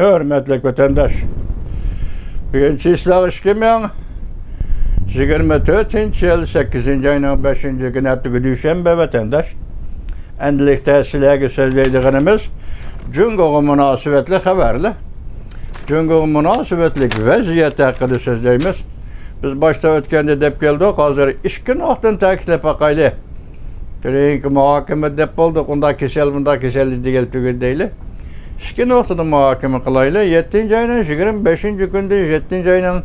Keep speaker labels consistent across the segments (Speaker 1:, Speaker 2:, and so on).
Speaker 1: Hürmetli vatandaş. Bugün Çislak 2024 yıl 8. ayının 5. günü Düşenbe vatandaş. Endilikte sizlerge sözleydiğimiz Cungo'ya münasebetli haberli. Cungo'ya münasebetlik vaziyet hakkında sözleyimiz. Biz başta ötkende dep geldik, hazır 2 noktan takip bakaylı. Çünkü muhakeme dep olduk, onda kesel, bunda kesel değil tügül değil. 2 noktada muhakeme kılaylı. 7. ayının 25. günde 7. ayının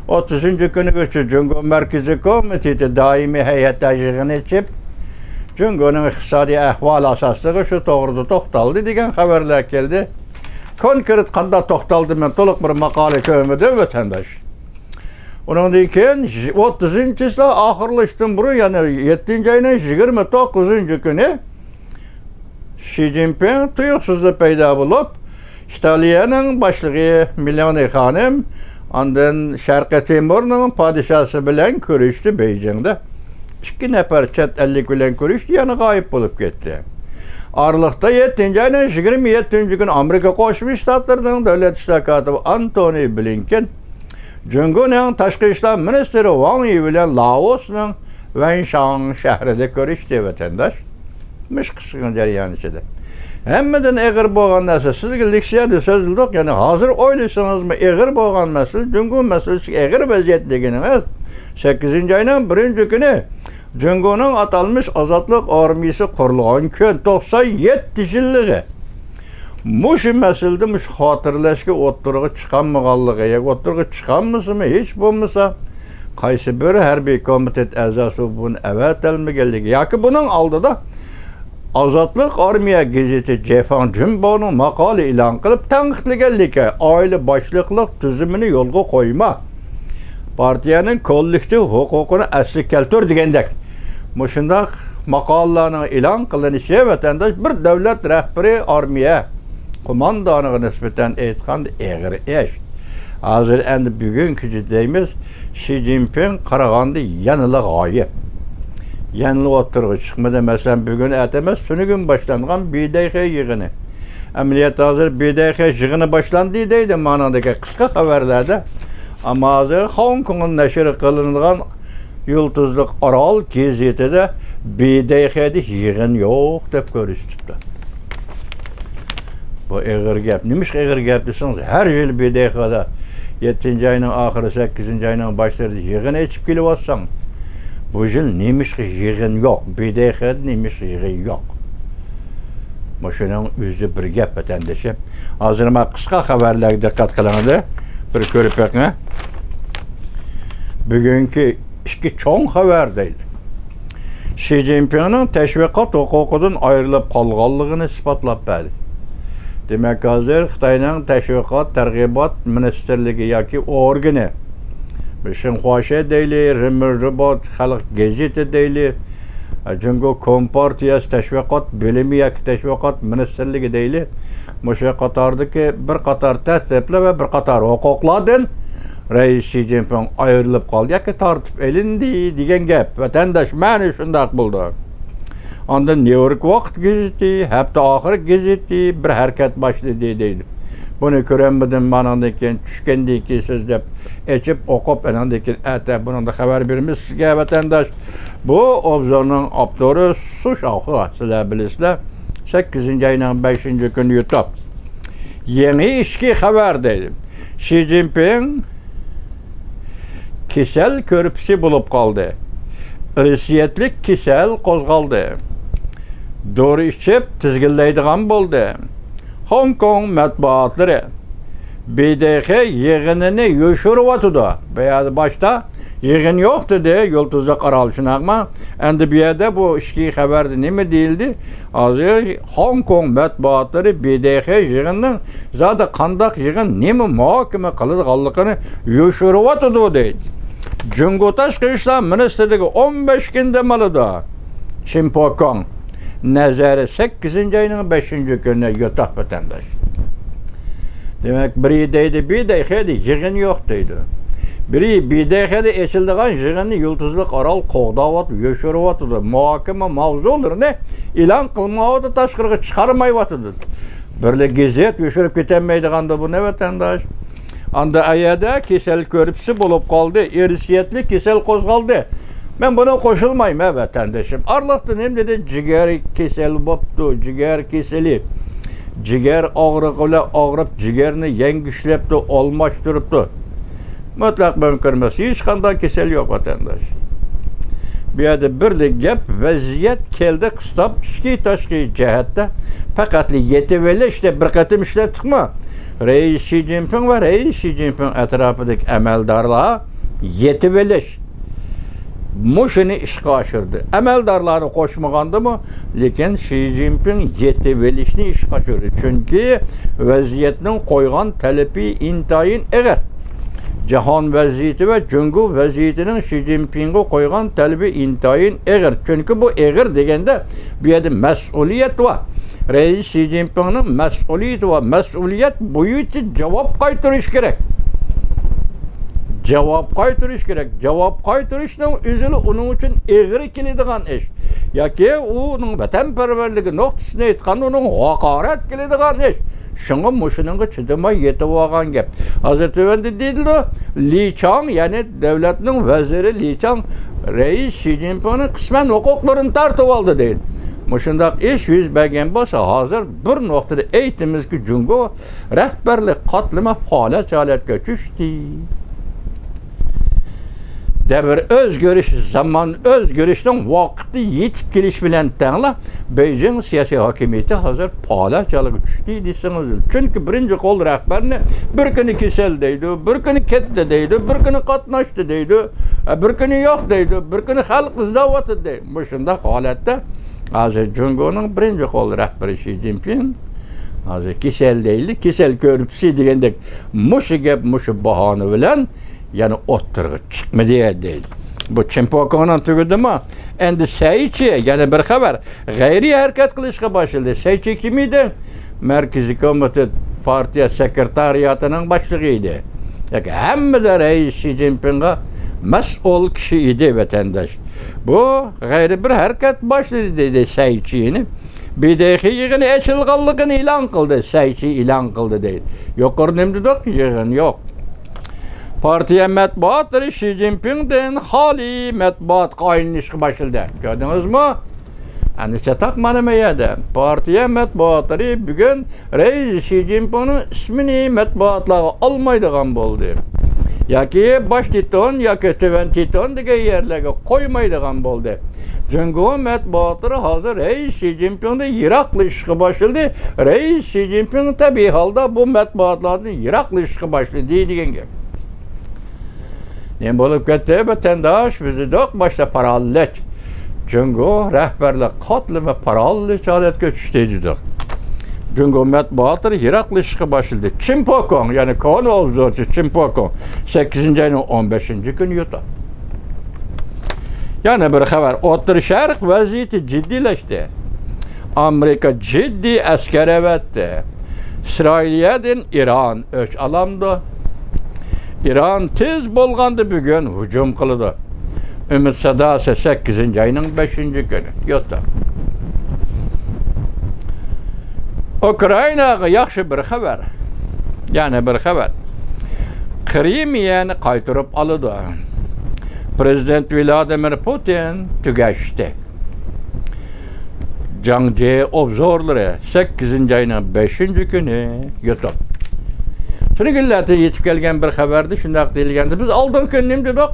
Speaker 1: 30. günü geçti. Cungo Merkezi Komiteti daimi heyette yığın içip Cungo'nun iktisadi ahval asaslığı şu doğruda toxtaldı degen haberler geldi. Konkret kanda toxtaldı men toluk bir makale kömüdüm vatandaş. Onun için 30. çisla ahırlaştım buru yani 7. ayının 29. günü Xi Jinping tuyuksuzda peyda bulup İtalya'nın başlığı Melania Hanım ondan Şarkı Timur'un padişahı bilen görüştü Beijing'de. 2 nefer çet 50 bilen görüştü yani kayıp bulup gitti. Aralıkta 7. ayının 27. gün Amerika Koşmuş Ştatları'nın devlet iştahkatı Antony Blinken Cungo'nun Taşkı İşler Ministeri Wang Yi bilen Laos'un Wenzhou şehrinde görüştü vatandaş. Mış kısıkın cereyan içinde. Hemmeden eğer boğan nasıl sizge liksiyada sözüldük yani hazır oylaysanız mı eğer boğan mesele Cungo meselesi eğer vaziyet degeniniz 8. ayının 1. günü Cungo'nun atalmış azatlık armiyası kurulğan kön 97 yıllığı muş meselede muş hatırlaşki oturuğa çıkan mıgallığı ya oturuğa çıkan mısın mı hiç bulmasa kaysı bir harbiy komitet azası bunun evet elme geldik ya ki bunun aldı da Azatlık Armiya gazeti Cefan Cumbo'nun makale ilan kılıp tanıklı geldik. Aile başlıklık tüzümünü yolga koyma. Partiyanın kollektif hukukunu asli keltür degendek. Muşundak makalelerinin ilan kılınışı vatandaş bir devlet rehberi armiya kumandanına nispeten etkan eğri eş. Hazır endi bugünkü ciddeyimiz Xi Jinping Karagan'da yanılı gayip. Yanılı oturuğa çıkmadı mesela bugün etemez sünü gün başlanған BDH yığını. Ameliyat hazır BDH yığını başlandı deydi manadaki kısa haberlerde. Ama hazır Hong Kong'un neşri kılınған Yıldızlık Aral gazetede BDH'de yığın yok dep görüştüktü. Bu eğer gap. Neymiş eğer gap deseniz her yıl BDH'da 7. ayının ahırı 8. ayının başları yığın içip gelip olsan bu yıl neymiş yığın yok. BDH'de neymiş yığın yok. Bu şunun yüzü bir gap vatandaşım. Hazırıma kısa haberler dikkat kılındı. Bir körpekne. Bugünkü 2 çoğun haberdeydi. Xi Jinping'in teşvikat hukukundan ayrılıp kalğanlığını ispatlap berdi. Demek hazır Xitayning teşvikat tergibat ministerligi yoki organi Şinxuaşe deyli, Rimribot Xalq gazeti deyli, Cungo Kompartiyası teşviqat bilimi yoki teşviqat ministerligi deyli. Muşu qatardaki bir qatar tertipler ve bir qatar huquqlardan Reis Xi Jinping ayrılıp qaldı yoki tartib elindi degan gap. Vatandaş ma'ni shundaq bo'ldi. Ondan New York Vaqt gazeti, hafta oxiri gazeti bir harakat başladı deydi. Bunu görenmedim manandaki düşkendeki sözlep içip okup enandaki ete bunun da haber verimiz sizge vatandaş. Bu obzorun abduru su şahı sizler bilisizler. 8. ayının 5. günü YouTube. Yeni işki haber dedim. Xi Jinping kisel körpüsü bulup kaldı. Irisiyetlik kisel kozgaldı. Doğru içip tizgilleydiğen buldu. Hong Kong matbuatları BDH yığınını yoşuruvatıdı. Veya başta yığın yok dedi Yıldızlık Aral şunakma. Endi bir yerde bu işki haberde ne mi değildi? Hazır Hong Kong matbuatları BDH yığının zaten kandak yığın ne mi muhakeme kılıdığallıkını yoşuruvatıdı dedi. Cungo Taşkı İşler Ministerliği 15 günde malıda. Chimpokong. Nazarı 8. ayının 5. gününe yotak vatandaş. Demek biri deydi, bir deydi, yığın yok deydi. Biri bir deydi, eçildiğen yığını Yıldızlık Aral qoğdavat, yoşuruvatıdı. Muhakeme mavzu olur ne? İlan kılmavadı, taşkırığı çıkarmayıvatıdı. Birle gezet düşürüp ketemeydiganda bu ne vatandaş? Anda ayada kesel körüpsü bulup kaldı, erisiyetli kesel kozgaldı. Ben buna koşulmayayım vatandaşım. Arlattın hem dedi ciğer kesel boptu, ciğer keseli. Ciğer ağrıqıyla ağrıp ciğerini yengişlepti, olmaştırıptı. Mutlak mümkün emas. Hiç qanday kesel yok vatandaş. Bu yerda birlik gap vaziyat keldi qistab ichki tashqi jihatda faqatli yetib işte bir qatim ishlatdikmi? Reis Xi Jinping va Reis Xi Jinping atrofidagi amaldorlar yetib elish mushuni ishga oshirdi. Amaldorlarni qo'shmagandimi? Lekin Xi Jinping yetib elishni ishga oshirdi. Chunki vaziyatning qo'ygan talabi intayin og'ir. Jahon vaziyeti ve Cungu vaziyetinin Xi Jinping'e koygan talebi intayin ağır. Çünkü bu ağır degende bir yerde mesuliyet var. Reis Xi Jinping'in mesuliyeti var. Mesuliyet boyutu cevap kaytırış gerek. Cevap kaytırış gerek. Cevap kaytırışın üzülü onun için ağır kilidgan iş. Ya ki onun vatanperverliği noktasını etken onun hakaret kilidgan iş. Şuna muşunun çıdıma yetip olgan gap. Hazreti Efendi dedi Li Chang yani devletinin veziri Li Chang Reis Xi Jinping'in kısmen hukuklarını tartıp aldı değil. Muşundak iş yüz bergen bolsa hazır bir noktada eğitimiz ki Cungo rehberlik katlama haletga düştü. Devir özgörüş, zaman özgörüşten vakti yetip geliş bilen tanla Beijing siyasi hakimiyeti hazır palaçalık düştü desiniz. Çünkü birinci kol rehberini bir günü kesel deydi, bir günü ketdi deydi, bir günü katnaştı deydi, bir günü yok deydi, bir günü halk izdavatı deydi. Bu şunda halette hazır Cungo'nun birinci kol rehberi Xi Jinping hazır kesel deydi, kesel körüpsü degendek muşu gep muşu bahane bilen yani oturgu çıkma diye değil. Bu Çimpoko'nun tügüdü mü? Endi Seyçi yani bir haber gayri hareket kılışka başladı. Seyçi kimiydi? Merkezi Komite Partiya Sekretariyatının başlığıydı. Yani hem de Reis Xi Jinping'e mesul kişi idi vatandaş. Bu gayri bir hareket başladı dedi Seyçi'ni. Bir de yığını açılganlığını ilan kıldı. Seyçi ilan kıldı değil. Yok ornimdi yok yığın yok. Partiya matbuatları Xi Jinping'den hali matbuat kaynışkı başladı. Gördünüz mü? Yani takmanamaya partiya matbuatları bugün Reis Xi Jinping'in ismini matbuatlara almaydıgan oldu. Ya ki baş titon ya ki töven titon dege yerlerge koymaydıgan oldu. Cungo matbuatları hazır Reis Xi Jinping'de Iraklı işi başladı. Reis Xi Jinping tabi halda bu matbuatlardan Iraklı işi başladı diyen gibi. Ne bolup gitti vatandaş bizi de başta parallet. Cungo rehberlik katlı ve parallet aletke düştüydü. Cungo matbuatları Iraklı işi başladı. Çimpokon yani konu obzorcu Çimpokon 8. ayının 15. günü yutu. Yani bir haber Orta Şark vaziyeti ciddileşti. Amerika ciddi asker evetti. İsrailiyeden İran öç alamdı. İran tez bolgandı bugün hücum kıldı. Ümit Sadası 8. ayının 5. günü yuttu. Ukraynaga yaxşı bir haber. Yani bir haber. Krimiyani qaytırıp alıdı. Prezident Vladimir Putin tügeçti. Cangce obzorları 8. ayının 5. günü yuttu. Şunu gülleti yetip gelgen bir haberdi, şundak deyilgendi. Biz aldın könlüm dedik.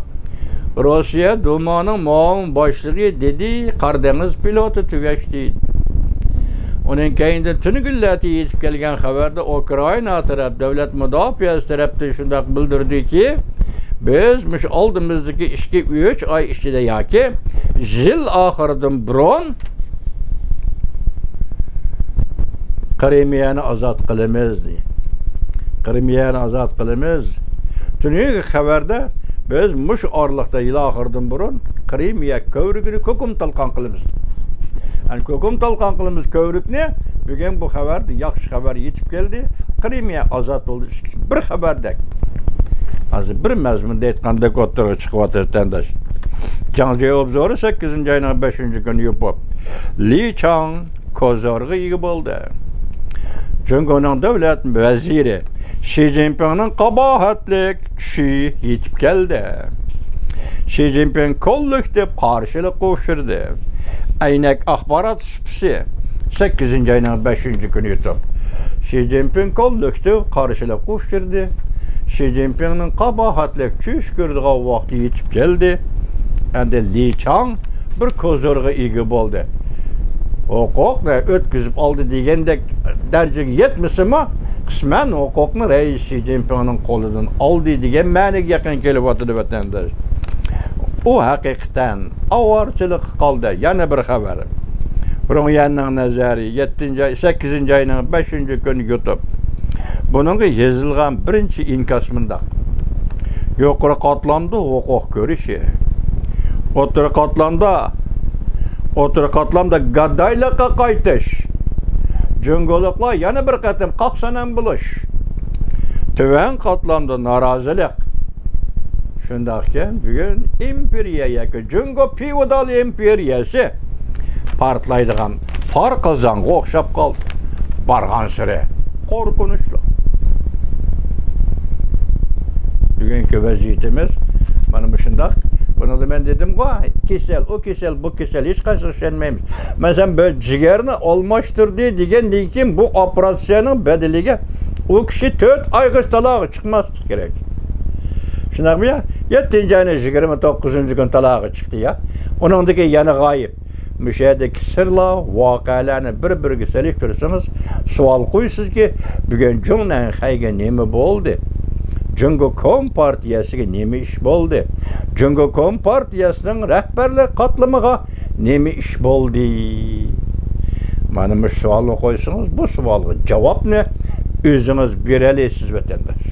Speaker 1: Rusya Duma'nın muavin başlığı dedi, Karadeniz pilotu tügeçti. Onun keyinde tünü gülleti yetip gelgen haberde Ukrayna taraf, devlet müdafiyası tarafta şundak bildirdi ki biz aldığımızdaki 2-3 ay içinde ya ki yıl ahırdan bron Krimiyani azat kılamız diye. Krimiyani azat kılımız. Tünü haberde biz muş arlıqda yıl ahırdan burun Krimiya kövrükünü kokum talqan kılımız. Yani kokum talqan kılımız kövrük ne? Bugün bu haberde yaxşı haber yetip geldi. Krimiya azat oldu. Bir haberdek. Az bir mezmunda etqandek oturuq çıkıp vatandaş. Cangce obzoru 8. ayının 5. günü yapıp. Li Chang kozorgu iyi oldu. Cungo'nun devlet veziri Xi Jinping'in kabahatlik tüşü yetip geldi. Xi Jinping kollektif karşılık koşturdu. Aynek Axbarat Süpsi 8. ayının 5. günü YouTube. Xi Jinping kollektif karşılık koşturdu. Xi Jinping'in kabahatlik tüşkürdüğü vakti yetip geldi. Endi Li Chang bir kozorga igi oldu. Hukukla ötküzüp aldı degende dercege yetmese mi? Kısmen hukukunu Reis Xi Jinping'in kolundan aldı degen ma'noga yaqin kelip oturdu vatandaş. O hakikaten avarçılık kaldı. Yana bir haber. Bunun yanının nazarı 8. ayının 5. günü YouTube. Bunun yazılgan birinci inkasmında. Yukarı katlamda hukuk görüşü. Otur katlamda gadaylığa kaytış. Cüngolukla yana bir katım kalksanan buluş. Tüven katlamda narazılık. Şundakken bugün imperiyaya ki Cüngo Feodal imperiyası partlaydıgan par kazanğa okşap kaldı. Bargan sıra korkunuşlu. Bugünkü vaziyetimiz benim şundak. Bunu da ben dedim ki o kesel hiç karşılaşmaymış. Mesela böyle ciğerini olmuştur diyen dikin bu operasyonun bedeliga o kişi 4 ay talağı çıkması gerek. Şunaq mı ya? 7. ayının 29. gün talağı çıktı ya. Onundaki yanı gayip. Müşahedeki sırla, vakalarını bir seliştirirsiniz. Sual koysunuz ki bugün Cungo'nun hayga nemi oldu? Cungo Kompartiyasiga nemi iş oldu? Cungo Kompartiyasının rehberlik katlamıga nemi iş oldu? Bana bir sual koysunuz, bu sualga cevap ne? Özünüz bereleysiz vatandaş.